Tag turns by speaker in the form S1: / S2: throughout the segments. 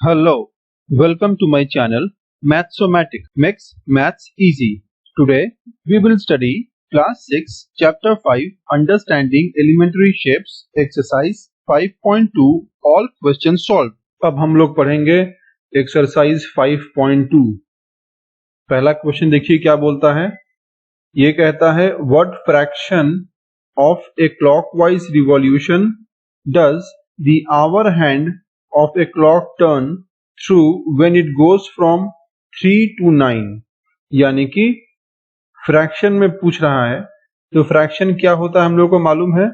S1: Hello, welcome to my channel Mathsomatic makes maths easy. Today we will study class 6 chapter 5 understanding elementary shapes exercise 5.2 all questions solved. अब हम लोग पढ़ेंगे exercise 5.2। पहला question देखिए क्या बोलता है। ये कहता है what fraction of a clockwise revolution does the hour hand of a clock turn through when it goes from 3 to 9। यानी कि फ्रैक्शन में पूछ रहा है, तो फ्रैक्शन क्या होता है हम लोगों को मालूम है।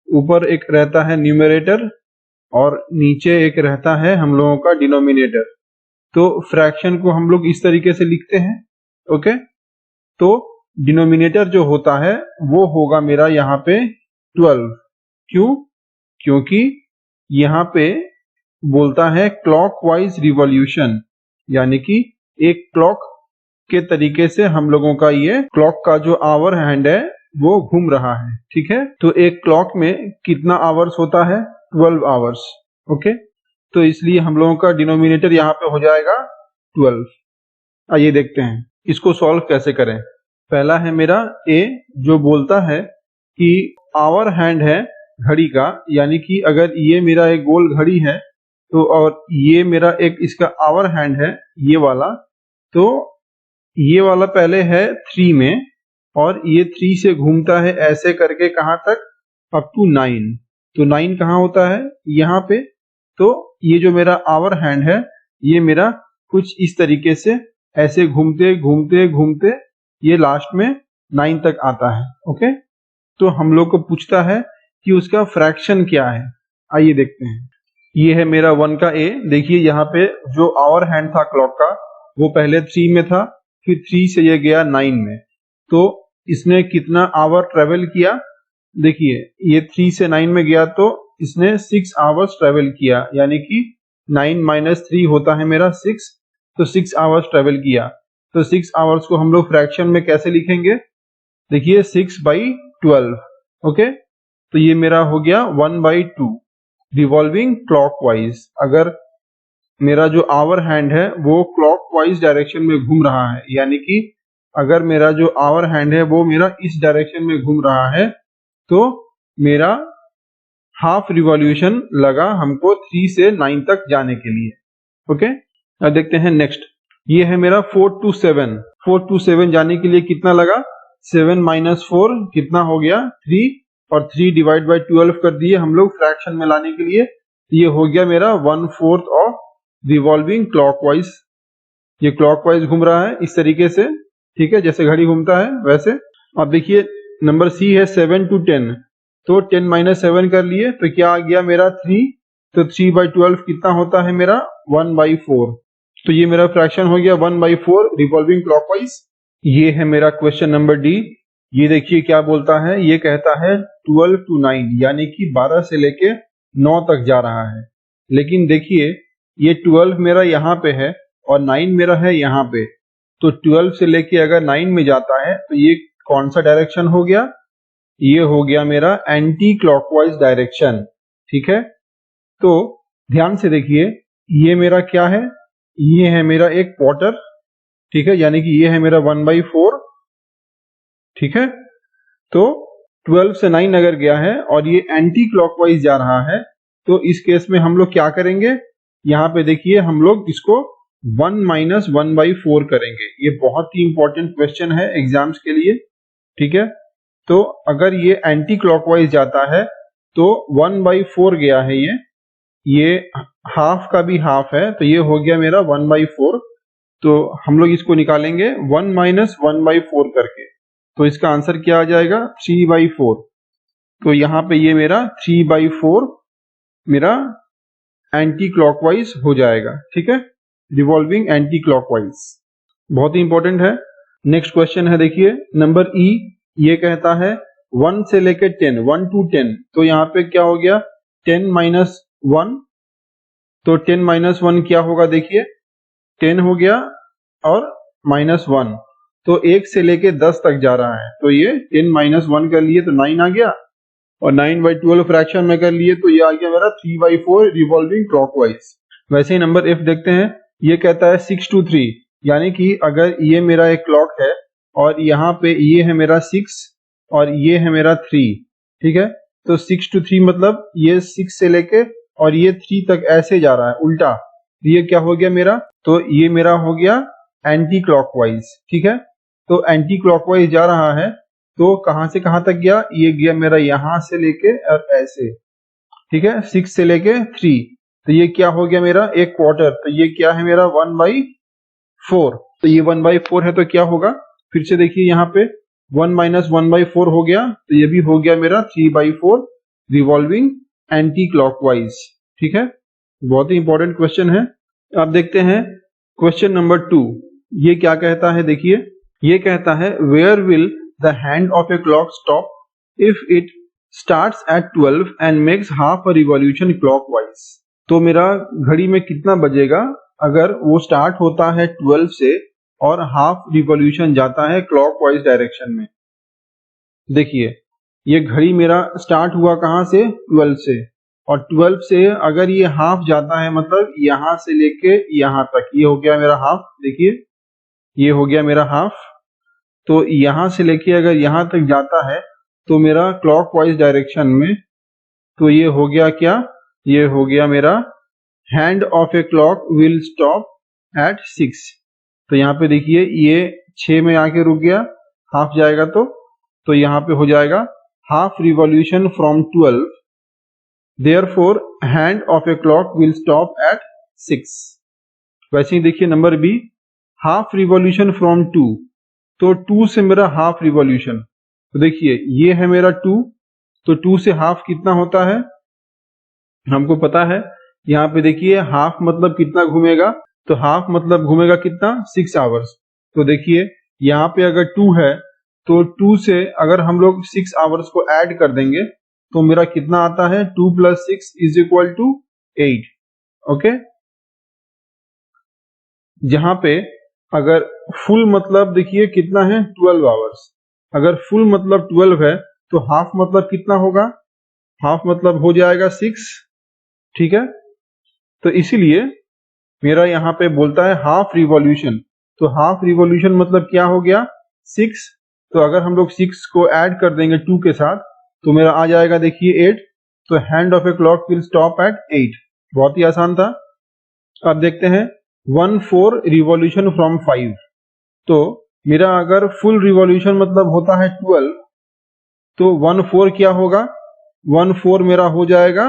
S1: ऊपर एक रहता है न्यूमरेटर और नीचे एक रहता है हम लोगों का डिनोमिनेटर। तो फ्रैक्शन को हम लोग इस तरीके से लिखते हैं। ओके, तो डिनोमिनेटर जो होता है वो होगा मेरा यहाँ पे 12। क्यों? क्योंकि यहाँ पे बोलता है क्लॉकवाइज रिवॉल्यूशन, यानी कि एक क्लॉक के तरीके से हम लोगों का ये क्लॉक का जो आवर हैंड है वो घूम रहा है। ठीक है, तो एक क्लॉक में कितना आवर्स होता है? 12 आवर्स। ओके, तो इसलिए हम लोगों का डिनोमिनेटर यहाँ पे हो जाएगा 12। आइए देखते हैं इसको सॉल्व कैसे करें। पहला है मेरा ए, जो बोलता है कि आवर हैंड है घड़ी का, यानी कि अगर ये मेरा एक गोल घड़ी है तो और ये मेरा एक इसका आवर हैंड है ये वाला, तो ये वाला पहले है 3 में और ये 3 से घूमता है ऐसे करके कहां तक? Up to 9। तो 9 कहां होता है? यहाँ पे। तो ये जो मेरा आवर हैंड है ये मेरा कुछ इस तरीके से ऐसे घूमते घूमते घूमते ये लास्ट में 9 तक आता है। ओके, तो हम लोग को पूछता है कि उसका फ्रैक्शन क्या है। आइए देखते हैं। ये है मेरा 1 का ए। देखिए यहाँ पे जो आवर हैंड था क्लॉक का वो पहले 3 में था, फिर 3 से ये गया 9 में। तो इसने कितना आवर ट्रेवल किया? देखिए ये 3 से 9 में गया तो इसने 6 आवर्स ट्रेवल किया, यानी कि 9 माइनस 3 होता है मेरा 6। तो 6 आवर्स ट्रेवल किया। तो 6 आवर्स को हम लोग फ्रैक्शन में कैसे लिखेंगे? देखिए 6/12। ओके, तो ये मेरा हो गया 1/2 रिवॉल्विंग क्लॉकवाइज। अगर मेरा जो आवर हैंड है वो क्लॉकवाइज डायरेक्शन में घूम रहा है, यानी कि अगर मेरा जो आवर हैंड है वो मेरा इस डायरेक्शन में घूम रहा है तो मेरा हाफ रिवॉल्यूशन लगा हमको 3 से 9 तक जाने के लिए। ओके, अब देखते हैं नेक्स्ट। ये है मेरा 4 to 7। 4 to 7 जाने के लिए कितना लगा? 7 माइनस 4 कितना हो गया? 3, और 3 डिवाइड बाई 12 कर दिए हम लोग फ्रैक्शन में लाने के लिए। ये हो गया मेरा 1/4 ऑफ रिवॉल्विंग क्लॉकवाइज। ये क्लॉकवाइज घूम रहा है इस तरीके से, ठीक है, जैसे घड़ी घूमता है वैसे। अब देखिए नंबर सी है 7 to 10। तो 10 माइनस 7 कर लिए तो क्या आ गया मेरा 3। तो 3/12 कितना होता है मेरा? 1/4। तो ये मेरा फ्रैक्शन हो गया 1/4 रिवॉल्विंग क्लॉकवाइज। ये है मेरा क्वेश्चन नंबर डी। ये देखिए क्या बोलता है। ये कहता है 12 to 9, यानी कि 12 से लेके 9 तक जा रहा है। लेकिन देखिए ये 12 मेरा यहाँ पे है और 9 मेरा है यहाँ पे। तो 12 से लेके अगर 9 में जाता है तो ये कौन सा डायरेक्शन हो गया? ये हो गया मेरा एंटी क्लॉकवाइज डायरेक्शन। ठीक है, तो ध्यान से देखिए ये मेरा क्या है? ये है मेरा एक पॉटर। ठीक है, यानी कि ये है मेरा 1/4। ठीक है, तो 12 से 9 अगर गया है और ये एंटी क्लॉकवाइज जा रहा है तो इस केस में हम लोग क्या करेंगे? यहाँ पे देखिए हम लोग इसको 1 माइनस 1/4 करेंगे। ये बहुत ही इंपॉर्टेंट क्वेश्चन है एग्जाम्स के लिए। ठीक है, तो अगर ये एंटी क्लॉकवाइज जाता है तो 1/4 गया है, ये हाफ का भी हाफ है, तो ये हो गया मेरा 1/4। तो हम लोग इसको निकालेंगे 1 माइनस 1/4 करके। तो इसका आंसर क्या आ जाएगा? 3/4। तो यहाँ पे ये मेरा 3/4 मेरा एंटी क्लॉकवाइज हो जाएगा। ठीक है, रिवॉल्विंग एंटी क्लॉकवाइज, बहुत ही इंपॉर्टेंट है। नेक्स्ट क्वेश्चन है देखिए नंबर ई। ये कहता है 1 से लेकर 10, 1 to 10। तो यहाँ पे क्या हो गया? 10 माइनस 1। तो 10 माइनस 1 क्या होगा? देखिए 10 हो गया और -1, तो 1 से लेके 10 तक जा रहा है। तो ये 10 माइनस 1 कर लिए तो 9 आ गया, और 9/12 फ्रैक्शन में कर लिए तो ये आ गया मेरा 3/4 रिवॉल्विंग क्लॉकवाइज। वैसे ही नंबर F देखते हैं, ये कहता है 6 to 3, यानी कि अगर ये मेरा एक क्लॉक है और यहाँ पे ये है मेरा 6 और ये है मेरा 3, ठीक है, तो 6 to 3 मतलब ये 6 से लेके और ये 3 तक ऐसे जा रहा है उल्टा, ये क्या हो गया मेरा, तो ये मेरा हो गया एंटी क्लॉकवाइज, ठीक है, तो एंटी क्लॉकवाइज जा रहा है, तो कहां से कहां तक गया, ये गया मेरा यहां से लेके और ऐसे, ठीक है, 6 से लेके 3, तो ये क्या हो गया मेरा एक क्वार्टर, तो ये क्या है मेरा 1/4, तो ये 1/4 है, तो क्या होगा, फिर से देखिए यहाँ पे 1 - 1/4 हो गया, तो ये भी हो गया मेरा 3/4 रिवॉल्विंग एंटी क्लॉकवाइज, ठीक है, बहुत ही इंपॉर्टेंट क्वेश्चन है। अब देखते हैं क्वेश्चन नंबर 2, ये क्या कहता है, देखिए ये कहता है where will the hand of a clock stop if it starts at 12 and makes half a revolution clockwise, तो मेरा घड़ी में कितना बजेगा अगर वो स्टार्ट होता है 12 से और हाफ रिवॉल्यूशन जाता है क्लॉकवाइज डायरेक्शन में। देखिए ये घड़ी मेरा स्टार्ट हुआ कहां से, 12 से, और 12 से अगर ये हाफ जाता है मतलब यहां से लेके यहां तक, ये हो गया मेरा हाफ, देखिए ये हो गया मेरा हाफ, तो यहां से लेके अगर यहां तक जाता है तो मेरा क्लॉकवाइज डायरेक्शन में, तो ये हो गया क्या, ये हो गया मेरा hand of a clock will stop at 6, तो यहाँ पे देखिए ये 6 में आके रुक गया, हाफ जाएगा तो यहाँ पे हो जाएगा half revolution from 12, therefore hand of a clock will stop at 6। वैसे ही देखिए number B, half revolution from 2, तो 2 से मेरा हाफ रिवॉल्यूशन, तो देखिए ये है मेरा 2, तो 2 से हाफ कितना होता है हमको पता है, यहाँ पे देखिए हाफ मतलब कितना घूमेगा, तो हाफ मतलब घूमेगा कितना 6 आवर्स, तो देखिए यहाँ पे अगर 2 है तो 2 से अगर हम लोग 6 आवर्स को ऐड कर देंगे तो मेरा कितना आता है, 2 + 6 = 8, ओके, जहां पे अगर फुल मतलब देखिए कितना है 12 आवर्स, अगर फुल मतलब 12 है तो हाफ मतलब कितना होगा, हाफ मतलब हो जाएगा 6, ठीक है, तो इसीलिए मेरा यहाँ पे बोलता है हाफ रिवॉल्यूशन, तो हाफ रिवॉल्यूशन मतलब क्या हो गया 6, तो अगर हम लोग 6 को ऐड कर देंगे 2 के साथ तो मेरा आ जाएगा देखिए 8, तो hand of a clock will stop eight 8, बहुत ही आसान था। अब देखते हैं 1/4 रिवॉल्यूशन फ्रॉम 5, तो मेरा अगर फुल रिवॉल्यूशन मतलब होता है 12, तो 1/4 क्या होगा, 1/4 मेरा हो जाएगा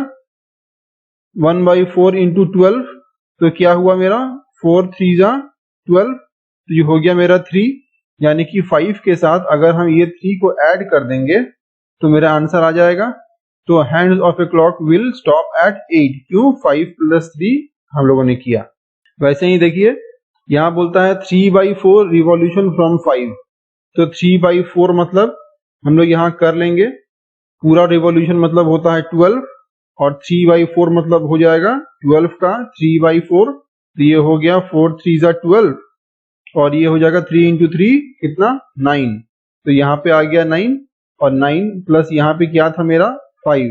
S1: 1/4 इंटू 12, तो क्या हुआ मेरा 4 3 जा 12, तो ये हो गया मेरा 3, यानी कि 5 के साथ अगर हम ये 3 को ऐड कर देंगे तो मेरा आंसर आ जाएगा, तो hands of a clock will stop eight 8, क्यों 5 + 3 हम लोगों ने किया। वैसे ही देखिए यहाँ बोलता है 3/4 रिवॉल्यूशन फ्रॉम 5, तो 3/4 मतलब हम लोग यहाँ कर लेंगे, पूरा रिवॉल्यूशन मतलब होता है 12 और 3/4 मतलब हो जाएगा 12 का 3/4, तो ये हो गया 4 3 जा 12 और ये हो जाएगा 3 × 3 कितना 9, तो यहाँ पे आ गया 9 और 9 प्लस यहाँ पे क्या था मेरा 5,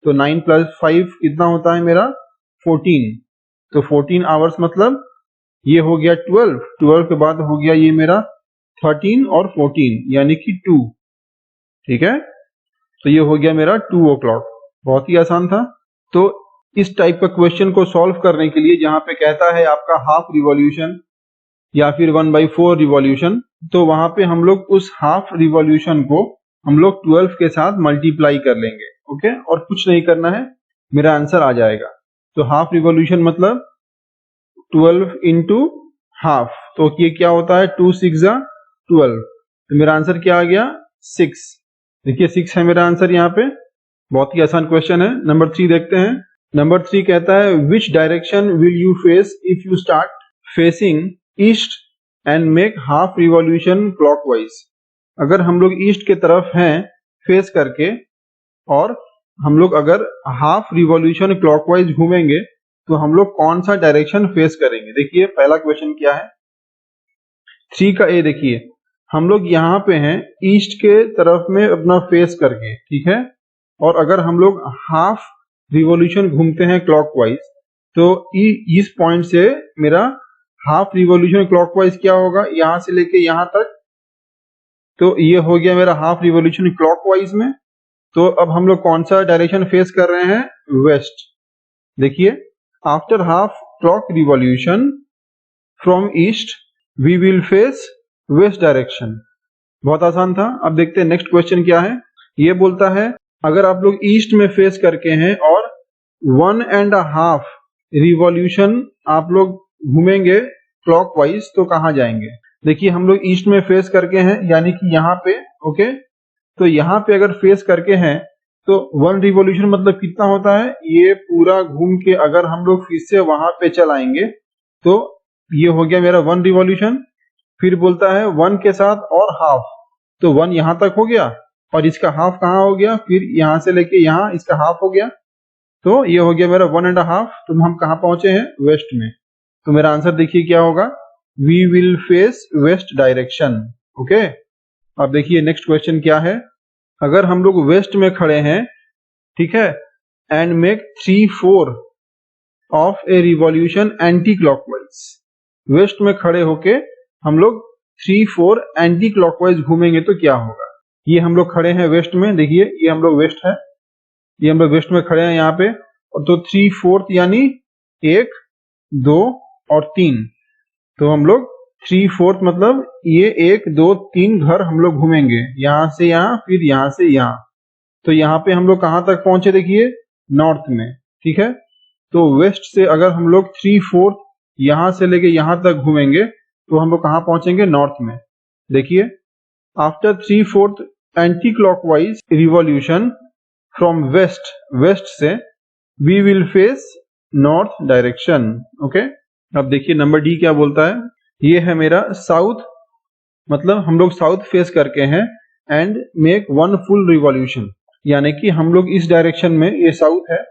S1: तो 9 + 5 कितना होता है मेरा 14, तो 14 आवर्स मतलब ये हो गया 12, 12 के बाद हो गया ये मेरा 13 और 14 यानी कि 2, ठीक है, तो ये हो गया मेरा 2 o'clock, बहुत ही आसान था। तो इस टाइप का क्वेश्चन को सॉल्व करने के लिए जहां पे कहता है आपका हाफ रिवॉल्यूशन या फिर 1/4 रिवॉल्यूशन, तो वहां पे हम लोग उस हाफ रिवॉल्यूशन को हम लोग 12 के साथ मल्टीप्लाई कर लेंगे, ओके, और कुछ नहीं करना है, मेरा आंसर आ जाएगा। तो हाफ रिवॉल्यूशन मतलब 12 इंटू हाफ, तो ये क्या होता है 2 6 जा 12, तो मेरा आंसर क्या आ गया 6, देखिए 6 है मेरा आंसर यहाँ पे, बहुत ही आसान क्वेश्चन है। नंबर 3 देखते हैं। नंबर 3 कहता है which direction will you face if you start facing east and make half revolution clockwise, अगर हम लोग ईस्ट के तरफ हैं फेस करके और हम लोग अगर हाफ रिवॉल्यूशन क्लॉकवाइज घूमेंगे तो हम लोग कौन सा डायरेक्शन फेस करेंगे। देखिए पहला क्वेश्चन क्या है 3 का ए, देखिए हम लोग यहाँ पे हैं ईस्ट के तरफ में अपना फेस करके, ठीक है, और अगर हम लोग हाफ रिवॉल्यूशन घूमते हैं क्लॉकवाइज तो इस पॉइंट से मेरा हाफ रिवॉल्यूशन क्लॉकवाइज क्या होगा, यहां से लेके यहां तक, तो ये हो गया मेरा हाफ रिवॉल्यूशन क्लॉकवाइज में। तो अब हम लोग कौन सा डायरेक्शन फेस कर रहे हैं, वेस्ट। देखिए, after half clock revolution from east we will face west direction. बहुत आसान था। अब देखते हैं नेक्स्ट क्वेश्चन क्या है। ये बोलता है अगर आप लोग ईस्ट में फेस करके हैं और 1.5 रिवॉल्यूशन आप लोग घूमेंगे क्लॉकवाइज तो कहाँ जाएंगे। देखिए, हम लोग ईस्ट में फेस करके हैं यानी कि यहाँ पे, ओके। तो यहाँ पे अगर फेस करके हैं तो 1 रिवॉल्यूशन मतलब कितना होता है, ये पूरा घूम के अगर हम लोग फिर से वहां पे चल आएंगे तो ये हो गया मेरा 1 रिवॉल्यूशन। फिर बोलता है 1 के साथ और हाफ, तो 1 यहां तक हो गया और इसका हाफ कहाँ हो गया, फिर यहां से लेके यहां इसका हाफ हो गया, तो ये हो गया मेरा 1.5। तो हम कहाँ पहुंचे हैं, वेस्ट में। तो मेरा आंसर देखिए क्या होगा, we will face west direction. Okay, अब देखिए नेक्स्ट क्वेश्चन क्या है। अगर हम लोग वेस्ट में खड़े हैं, ठीक है, and make 3/4 of a revolution anti clockwise. West में खड़े होके हम लोग 3/4 एंटी क्लॉकवाइज घूमेंगे तो क्या होगा। ये हम लोग खड़े हैं वेस्ट में, देखिए ये हम लोग वेस्ट है, ये हम लोग वेस्ट में खड़े हैं यहाँ पे। और तो 3/4 यानी 1, 2 और 3, तो हम लोग 3/4 मतलब ये 1, 2, 3 घर हम लोग घूमेंगे, यहाँ से यहाँ फिर यहाँ से यहाँ। तो यहाँ पे हम लोग कहाँ तक पहुंचे, देखिए नॉर्थ में, ठीक है। तो वेस्ट से अगर हम लोग 3/4 यहाँ से लेके यहाँ तक घूमेंगे तो हम लोग कहाँ पहुंचेंगे, नॉर्थ में। देखिए, after 3/4 anti clockwise revolution from west, west से we will face north direction. Okay, अब देखिए नंबर डी क्या बोलता है। ये है मेरा साउथ, मतलब हम लोग साउथ फेस करके हैं एंड मेक 1 फुल रिवॉल्यूशन, यानी कि हम लोग इस डायरेक्शन में, ये साउथ है,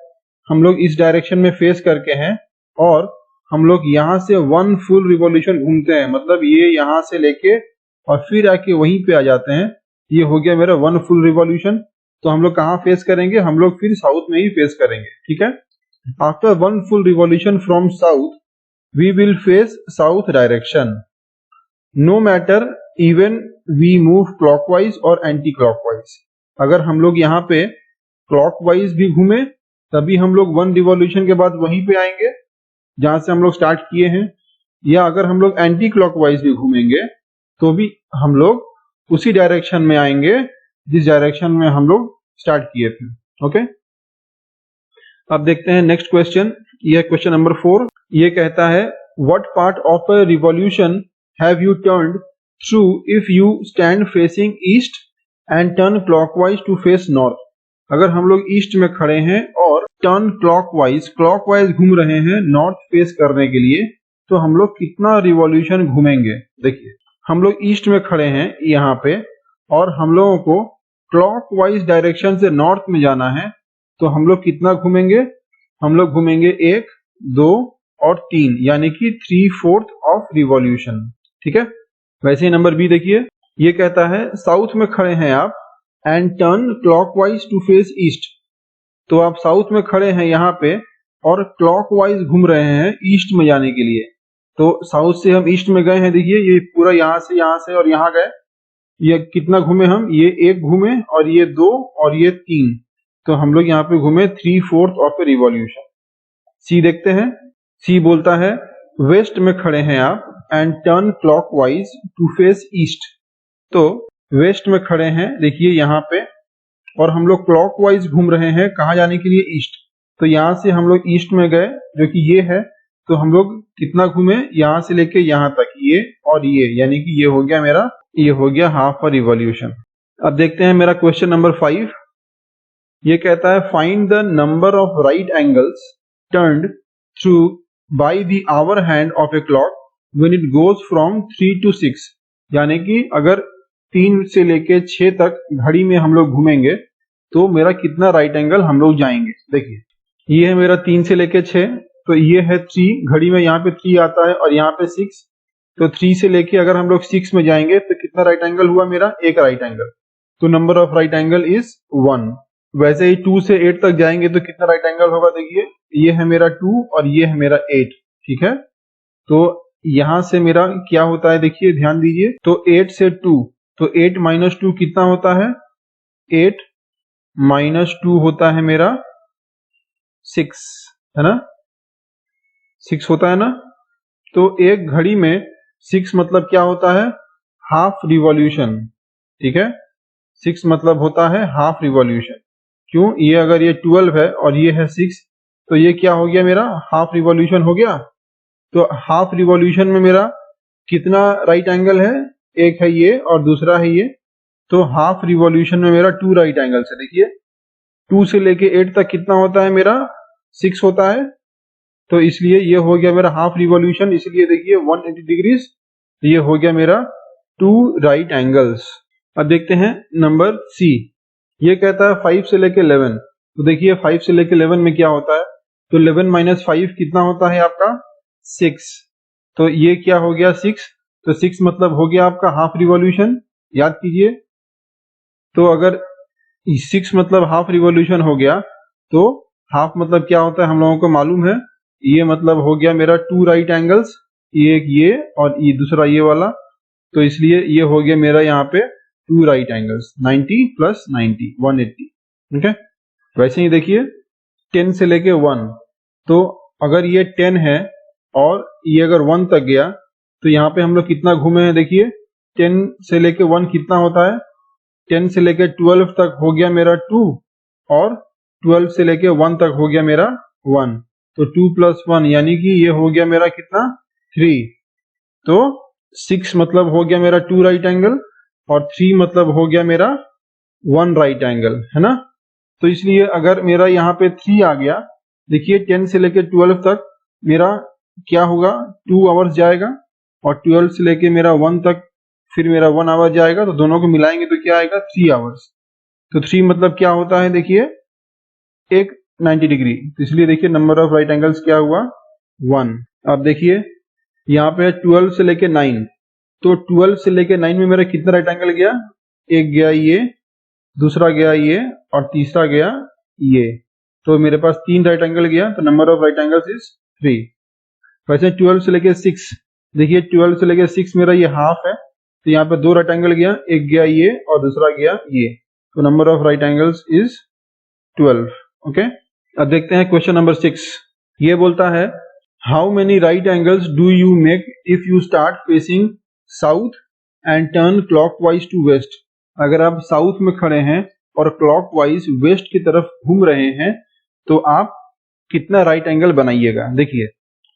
S1: हम लोग इस डायरेक्शन में फेस करके हैं और हम लोग यहाँ से 1 फुल रिवॉल्यूशन घूमते हैं, मतलब ये यहाँ से लेके और फिर आके वहीं पे आ जाते हैं। ये हो गया मेरा 1 फुल रिवॉल्यूशन। तो हम लोग कहाँ फेस करेंगे, हम लोग फिर साउथ में ही फेस करेंगे, ठीक है। After 1 full revolution from south we will face south direction, no matter even we move clockwise और एंटी क्लॉकवाइज। अगर हम लोग यहाँ पे क्लॉकवाइज भी घूमे तभी हम लोग 1 रिवॉल्यूशन के बाद वहीं पे आएंगे जहां से हम लोग स्टार्ट किए हैं, या अगर हम लोग एंटी क्लॉकवाइज भी घूमेंगे तो भी हम लोग उसी डायरेक्शन में आएंगे जिस डायरेक्शन में हम लोग स्टार्ट किए थे। ओके, अब देखते हैं नेक्स्ट क्वेश्चन। यह क्वेश्चन नंबर 4। ये कहता है what part of a revolution have you turned through if you stand facing east and turn clockwise to face north. अगर हम लोग ईस्ट में खड़े हैं और टर्न क्लॉकवाइज, क्लॉकवाइज घूम रहे हैं नॉर्थ फेस करने के लिए, तो हम लोग कितना रिवॉल्यूशन घूमेंगे। देखिए, हम लोग ईस्ट में खड़े हैं यहाँ पे और हम लोगों को क्लॉकवाइज डायरेक्शन से नॉर्थ में जाना है, तो हम लोग कितना घूमेंगे, हम लोग घूमेंगे 1, 2 और 3, यानी कि 3/4 ऑफ रिवॉल्यूशन, ठीक है। वैसे ही नंबर बी देखिए, ये कहता है साउथ में खड़े हैं आप and turn clockwise to face east. तो आप साउथ में खड़े हैं यहाँ पे और क्लॉकवाइज घूम रहे हैं ईस्ट में जाने के लिए। तो साउथ से हम ईस्ट में गए हैं, देखिए ये पूरा यहाँ से और यहाँ गए, ये कितना घूमे हम, ये 1 घूमे और ये 2 और ये 3, तो हम लोग यहाँ पे घूमे 3/4 ऑफ ए रिवॉल्यूशन। सी देखते हैं, सी बोलता है वेस्ट में खड़े हैं आप and turn clockwise to face east. तो वेस्ट में खड़े हैं देखिए यहाँ पे और हम लोग क्लॉकवाइज घूम रहे हैं कहाँ जाने के लिए, ईस्ट। तो यहाँ से हम लोग ईस्ट में गए जो कि ये है, तो हम लोग कितना घूमे, यहाँ से लेके यहाँ तक, ये और ये, यानी कि ये हो गया मेरा, ये हो गया हाफ अ रिवॉल्यूशन। अब देखते हैं मेरा क्वेश्चन नंबर 5। ये कहता है find the number of right angles turned through by the hour hand of a clock when it goes from 3 to 6, यानी कि अगर 3 से लेके 6 तक घड़ी में हम लोग घूमेंगे तो मेरा कितना राइट एंगल हम लोग जाएंगे। देखिए, ये है मेरा 3 से लेके 6, तो ये है 3, घड़ी में यहाँ पे 3 आता है और यहाँ पे 6, तो 3 से लेके अगर हम लोग 6 में जाएंगे तो कितना राइट एंगल हुआ मेरा, 1 राइट एंगल। तो number of right angle is 1। वैसे ही 2 से 8 तक जाएंगे तो कितना राइट एंगल होगा, देखिए ये है मेरा 2 और ये है मेरा 8, ठीक है। तो यहां से मेरा क्या होता है, देखिए ध्यान दीजिए, तो 8 से 2, तो 8 माइनस 2 कितना होता है, 8 माइनस 2 होता है मेरा 6, है ना, 6 होता है ना। तो एक घड़ी में 6 मतलब क्या होता है, हाफ रिवॉल्यूशन, ठीक है। 6 मतलब होता है हाफ रिवॉल्यूशन। क्यों, ये अगर ये 12 है और ये है 6, तो ये क्या हो गया मेरा, हाफ रिवॉल्यूशन हो गया। तो हाफ रिवॉल्यूशन में मेरा कितना राइट एंगल है, एक है ये और दूसरा है ये। तो हाफ रिवॉल्यूशन में मेरा 2 राइट एंगल्स है। देखिए 2 से लेके 8 तक कितना होता है मेरा, 6 होता है। तो इसलिए ये हो गया मेरा हाफ रिवॉल्यूशन, इसलिए देखिए 180 डिग्रीज, ये हो गया मेरा 2 राइट एंगल्स। अब देखते हैं नंबर सी, ये कहता है 5 से लेके 11। तो देखिए 5 से लेके 11 में क्या होता है, तो 11 माइनस 5 कितना होता है आपका, 6। तो ये क्या हो गया 6, तो 6 मतलब हो गया आपका हाफ रिवॉल्यूशन, याद कीजिए। तो अगर 6 मतलब हाफ रिवॉल्यूशन हो गया, तो हाफ मतलब क्या होता है हम लोगों को मालूम है, ये मतलब हो गया मेरा 2 राइट एंगल्स, ये और ये दूसरा ये वाला। तो इसलिए ये हो गया मेरा यहाँ पे 2 राइट एंगल्स, 90 प्लस 90 180, ठीक है। वैसे ही देखिए 10 से लेके 1, तो अगर ये 10 है और ये अगर 1 तक गया, तो यहाँ पे हम लोग कितना घूमे हैं, देखिए 10 से लेके 1 कितना होता है, 10 से लेके 12 तक हो गया मेरा 2 और 12 से लेके 1 तक हो गया मेरा 1। तो 2 प्लस 1 यानी कि ये हो गया मेरा कितना, 3। तो 6 मतलब हो गया मेरा 2 राइट एंगल और 3 मतलब हो गया मेरा 1 राइट एंगल, है ना। तो इसलिए अगर मेरा यहाँ पे 3 आ गया, देखिए 10 से लेके 12 तक मेरा क्या होगा, 2 आवर्स जाएगा और 12 से लेके मेरा 1 तक फिर मेरा 1 आवर जाएगा। तो दोनों को मिलाएंगे तो क्या आएगा, 3 आवर्स। तो 3 मतलब क्या होता है, देखिए एक 90 डिग्री। तो इसलिए देखिए नंबर ऑफ राइट एंगल्स क्या हुआ, 1। अब देखिए यहाँ पे 12 से लेके 9, तो 12 से लेके 9 में मेरा कितना राइट एंगल गया, एक गया ये, दूसरा गया ये और तीसरा गया ये। तो मेरे पास 3 राइट एंगल गया, तो number of right angles is 3। वैसे 12 से लेके 6, देखिए 12 से लेके 6 मेरा ये हाफ है, तो यहाँ पे 2 राइट एंगल गया, एक गया ये और दूसरा गया ये। तो number of right angles is 12, okay. अब देखते हैं क्वेश्चन नंबर 6। ये बोलता है how many right angles do you make if you start facing south and turn clockwise to west. अगर आप साउथ में खड़े हैं और क्लॉकवाइज वेस्ट की तरफ घूम रहे हैं, तो आप कितना राइट एंगल बनाइएगा। देखिए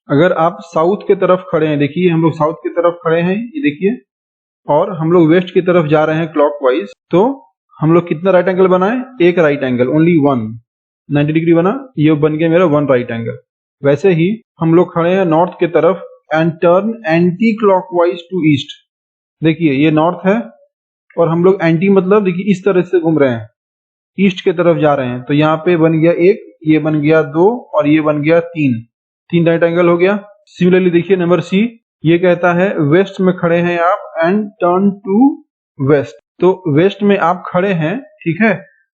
S1: अगर आप साउथ की तरफ खड़े हैं, देखिए हम लोग साउथ की तरफ खड़े हैं, ये देखिए, और हम लोग वेस्ट की तरफ जा रहे हैं क्लॉकवाइज, तो हम लोग कितना राइट एंगल बनाए, एक राइट एंगल, ओनली 1, 90 डिग्री बना, ये बन गया मेरा 1 राइट एंगल। वैसे ही हम लोग खड़े हैं नॉर्थ की तरफ and turn anti clockwise to east. देखिए ये नॉर्थ है और हम लोग एंटी मतलब देखिए इस तरह से घूम रहे हैं, ईस्ट की तरफ जा रहे हैं। तो यहाँ पे बन गया 1, ये बन गया 2 और ये बन गया 3 राइट एंगल हो गया। सिमिलरली देखिए नंबर सी, ये कहता है वेस्ट में खड़े हैं आप एंड टर्न टू वेस्ट। तो वेस्ट में आप खड़े हैं, ठीक है,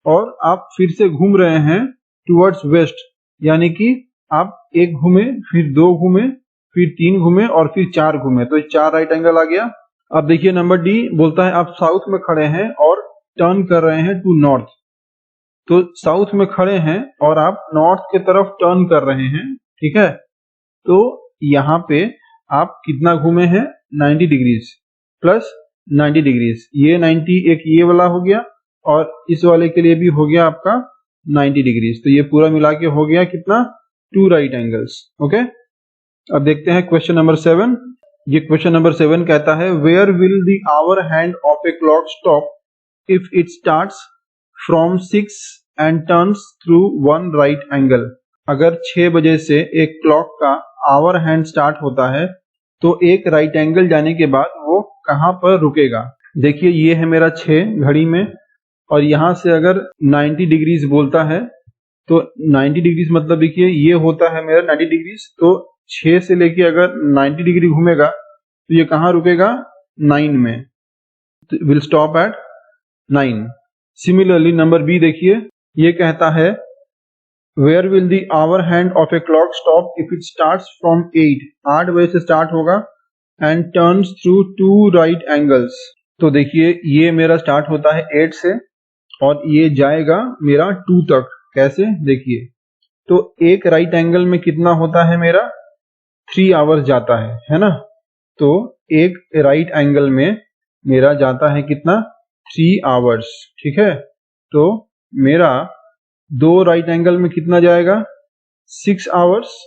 S1: और आप फिर से घूम रहे हैं टुवर्ड्स वेस्ट, यानी कि आप एक घूमे, फिर 2 घूमे, फिर 3 घूमे और फिर 4 घूमे, तो 4 राइट एंगल आ गया। अब देखिए नंबर डी बोलता है आप साउथ में खड़े हैं और टर्न कर रहे हैं टू नॉर्थ। तो साउथ में खड़े हैं और आप नॉर्थ की तरफ टर्न कर रहे हैं, ठीक है। तो यहाँ पे आप कितना घूमे हैं, 90 डिग्रीज प्लस 90 डिग्रीज, ये 90 एक ये वाला हो गया और इस वाले के लिए भी हो गया आपका 90 डिग्रीज। तो ये पूरा मिला के हो गया कितना, 2 राइट एंगल्स, ओके। अब देखते हैं क्वेश्चन नंबर 7। ये क्वेश्चन नंबर 7 कहता है where will the hour hand of a clock stop if it starts from 6 and turns through 1 right angle. अगर 6 बजे से एक क्लॉक का आवर हैंड स्टार्ट होता है, तो एक राइट एंगल जाने के बाद वो कहां पर रुकेगा। देखिए ये है मेरा 6 घड़ी में और यहां से अगर 90 डिग्रीज बोलता है, तो 90 डिग्रीज मतलब देखिए ये होता है मेरा 90 डिग्रीज, तो 6 से लेके अगर 90 डिग्री घूमेगा तो ये कहां रुकेगा, 9 में, will stop at 9। Similarly number B देखिए, ये कहता है where will the hour hand of a clock stop if it starts from 8, 8 बजे से स्टार्ट होगा and turns through 2 right angles. तो देखिए ये मेरा स्टार्ट होता है 8 से और ये जाएगा मेरा 2 तक। कैसे देखिए, तो एक राइट एंगल में कितना होता है मेरा 3 आवर्स जाता है ना। तो एक राइट एंगल में मेरा जाता है कितना 3 आवर्स, ठीक है। तो मेरा 2 राइट एंगल में कितना जाएगा 6 आवर्स,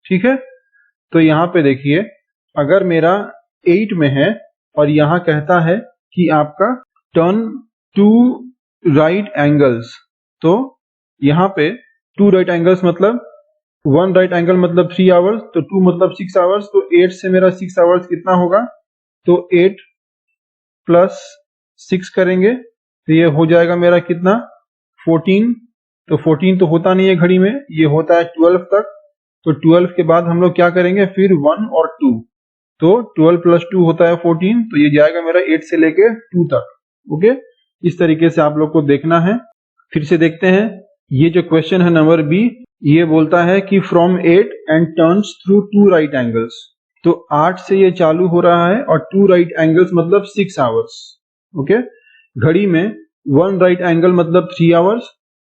S1: ठीक है। तो यहाँ पे देखिए अगर मेरा 8 में है और यहाँ कहता है कि आपका टर्न 2 राइट एंगल्स, तो यहाँ पे 2 राइट एंगल्स मतलब 1 राइट एंगल मतलब 3 आवर्स, तो 2 मतलब 6 आवर्स। तो 8 से मेरा 6 आवर्स कितना होगा, तो 8 प्लस 6 करेंगे तो ये हो जाएगा मेरा कितना 14। तो 14 तो होता नहीं है घड़ी में, ये होता है 12 तक। तो 12 के बाद हम लोग क्या करेंगे फिर 1 और 2, तो 12 प्लस 2 होता है 14। तो ये जाएगा मेरा 8 से लेके 2 तक। ओके, इस तरीके से आप लोग को देखना है। फिर से देखते हैं, ये जो क्वेश्चन है नंबर बी, ये बोलता है कि from 8 and turns through 2 right angles. तो 8 से ये चालू हो रहा है और 2 राइट एंगल्स मतलब 6 आवर्स। ओके, घड़ी में 1 राइट एंगल मतलब 3 आवर्स,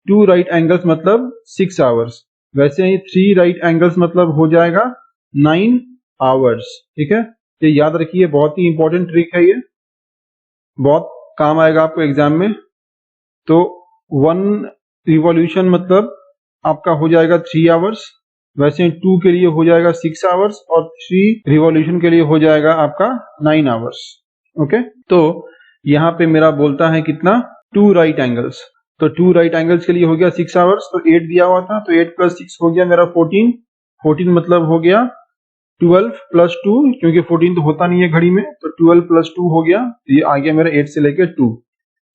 S1: 2 राइट एंगल्स मतलब 6 आवर्स। वैसे ही 3 राइट एंगल्स मतलब हो जाएगा 9 आवर्स, ठीक है। ये याद रखिए, बहुत ही इंपॉर्टेंट ट्रिक है, ये बहुत काम आएगा आपको एग्जाम में। तो 1 रिवॉल्यूशन मतलब आपका हो जाएगा 3 आवर्स, वैसे 2 के लिए हो जाएगा 6 आवर्स और 3 रिवॉल्यूशन के लिए हो जाएगा आपका 9 आवर्स। ओके, तो यहाँ पे मेरा बोलता है कितना 2 राइट एंगल्स। तो 2 राइट एंगल्स के लिए हो गया 6 आवर्स, तो 8 दिया हुआ था, तो 8 प्लस 6 हो गया मेरा 14। 14 मतलब हो गया 12 प्लस 2, क्योंकि 14 तो होता नहीं है घड़ी में, तो 12 प्लस 2 हो गया, तो ये आ गया मेरा 8 से लेकर 2।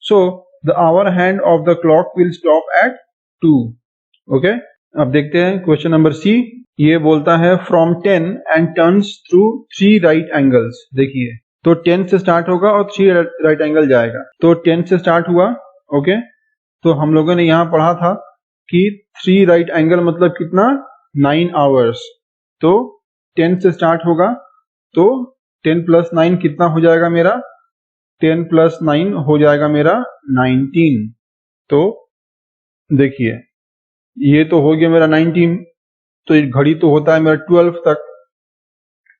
S1: So the hour hand of the clock will stop at 2। Okay, अब देखते हैं क्वेश्चन नंबर सी। ये बोलता है from 10 and turns through 3 right angles. देखिए, तो 10 से स्टार्ट होगा और 3 राइट एंगल जाएगा। तो 10 से स्टार्ट हुआ, ओके, तो हम लोगों ने यहाँ पढ़ा था कि 3 राइट एंगल मतलब कितना 9 आवर्स। तो 10 से स्टार्ट होगा, तो 10 प्लस 9 कितना हो जाएगा मेरा, 10 प्लस 9 हो जाएगा मेरा 19। तो देखिए ये तो हो गया मेरा 19, तो घड़ी तो होता है मेरा 12 तक,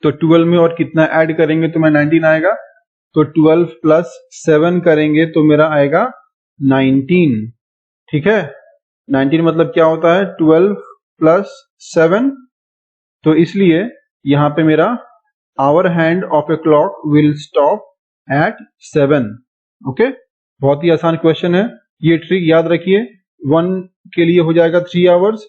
S1: तो 12 में और कितना ऐड करेंगे तो मेरा 19 आएगा। तो 12 प्लस 7 करेंगे तो मेरा आएगा 19, ठीक है। 19 मतलब क्या होता है 12 प्लस 7। तो इसलिए यहाँ पे मेरा hour hand of a clock will stop at 7। Okay, बहुत ही आसान क्वेश्चन है, ये ट्रिक याद रखिए। 1 के लिए हो जाएगा 3 आवर्स,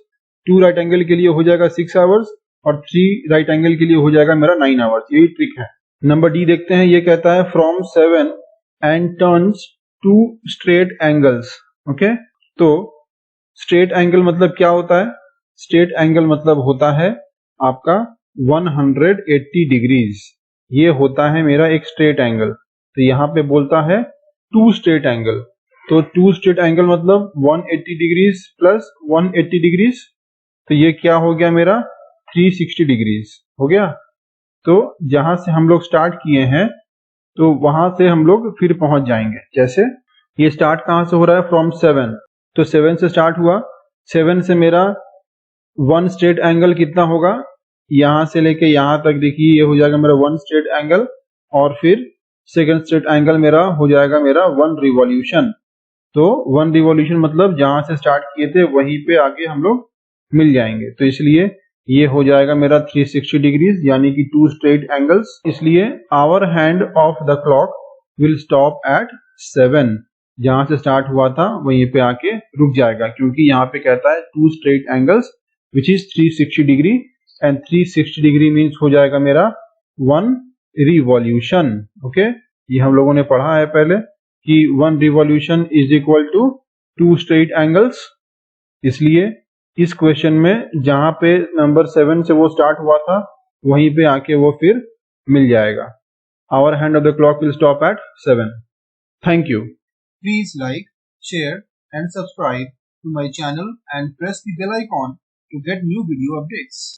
S1: 2 राइट एंगल के लिए हो जाएगा 6 आवर्स और 3 राइट एंगल के लिए हो जाएगा मेरा 9 आवर्स। यही ट्रिक है। नंबर डी देखते हैं, ये कहता है from 7 and turns 2 straight angles. Okay, तो स्ट्रेट एंगल मतलब क्या होता है, स्ट्रेट एंगल मतलब होता है आपका 180 डिग्रीज। ये होता है मेरा एक स्ट्रेट एंगल। तो यहाँ पे बोलता है 2 स्ट्रेट एंगल, तो 2 स्ट्रेट एंगल मतलब 180 डिग्रीज प्लस 180 डिग्रीज, तो ये क्या हो गया मेरा 360 डिग्रीज हो गया। तो जहां से हम लोग स्टार्ट किए हैं तो वहां से हम लोग फिर पहुंच जाएंगे। जैसे ये स्टार्ट कहां से हो रहा है फ्रॉम 7, तो 7 से स्टार्ट हुआ, 7 से मेरा 1 स्ट्रेट एंगल कितना होगा, यहां से लेके यहां तक देखिए ये हो जाएगा मेरा 1 स्ट्रेट एंगल, और फिर सेकंड स्ट्रेट एंगल मेरा हो जाएगा मेरा 1 रिवॉल्यूशन। तो 1 रिवॉल्यूशन मतलब जहां से स्टार्ट किए थे वहीं पे आगे हम लोग मिल जाएंगे। तो इसलिए ये हो जाएगा मेरा 360 डिग्रीज यानी कि 2 स्ट्रेट एंगल्स। इसलिए hour hand of the clock will stop at 7। जहां से स्टार्ट हुआ था वहीं पे आके रुक जाएगा, क्योंकि यहाँ पे कहता है 2 straight angles which is 360 degree, and 360 degree means हो जाएगा मेरा 1 रिवॉल्यूशन। ओके, ये हम लोगों ने पढ़ा है पहले कि 1 revolution is equal to 2 straight angles. इसलिए इस क्वेश्चन में जहां पे नंबर 7 से वो स्टार्ट हुआ था वहीं पे आके वो फिर मिल जाएगा। Hour hand of the clock will stop at 7। Thank you. Please like, share and subscribe to my channel and press the bell icon to get new video updates.